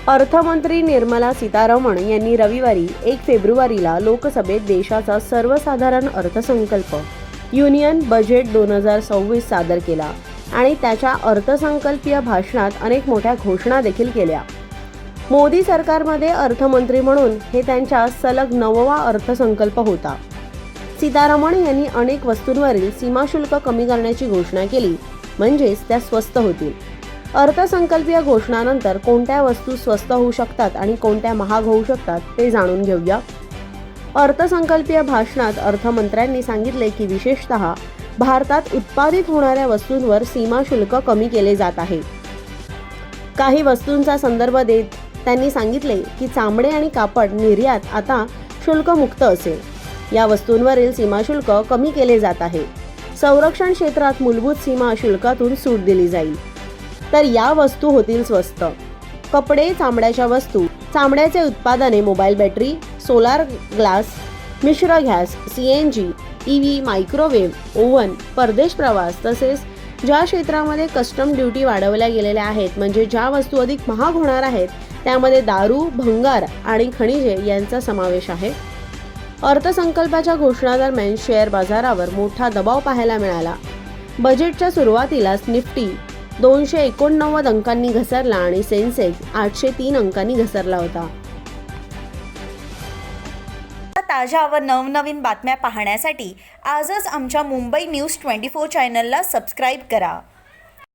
अर्थमंत्री निर्मला सीतारामन यांनी रविवारी 1 फेब्रुवारीला लोकसभेत देशाचा सर्वसाधारण अर्थसंकल्प युनियन बजेट 2026 सादर केला आणि त्याच्या अर्थसंकल्पीय भाषणात अनेक मोठ्या घोषणा देखील केल्या। मोदी सरकारमध्ये अर्थमंत्री म्हणून हे त्यांचा सलग 9वा अर्थसंकल्प होता। सीतारामन यांनी अनेक वस्तूंवरील सीमाशुल्क कमी करण्याची घोषणा केली, म्हणजेच त्या स्वस्त होतील। अर्थसंकल्पीय घोषणानंतर कोणत्या वस्तू स्वस्त होऊ शकतात आणि कोणत्या महाग होऊ शकतात ते जाणून घेऊया। अर्थसंकल्पीय भाषणात अर्थमंत्र्यांनी सांगितले की विशेषतः भारतात उत्पादित होणाऱ्या वस्तूंवर सीमाशुल्क कमी केले जात आहे। काही वस्तूंचा संदर्भ देत त्यांनी सांगितले की चामडे आणि कापड निर्यात आता शुल्कमुक्त असेल। या वस्तूंवरील सीमाशुल्क कमी केले जात आहे। संरक्षण क्षेत्रात मूलभूत सीमा शुल्कातून सूट दिली जाईल, तर या वस्तू होतील स्वस्त। कपडे, चामड्याच्या वस्तू, चामड्याचे उत्पादने, मोबाईल बॅटरी, सोलार ग्लास, मिश्र gas, CNG, EV, microwave oven, परदेश प्रवास तसेच ज्या क्षेत्रामध्ये कस्टम ड्युटी वाढवल्या गेलेल्या आहेत, म्हणजे ज्या वस्तू अधिक महाग होणार आहेत, त्यामध्ये दारू, भंगार आणि खनिजे यांचा समावेश आहे। अर्थसंकल्पाच्या घोषणादरम्यान शेअर बाजारावर मोठा दबाव पाहायला मिळाला। बजेटच्या सुरुवातीलाच निफ्टी 289 अंकांनी घसरला आणि सेन्सेक्स 803 अंकांनी घसरला होता। ताज्या व नवनवीन बातम्या पाहण्यासाठी आजच आमच्या मुंबई न्यूज 24 चॅनलला सबस्क्राईब करा।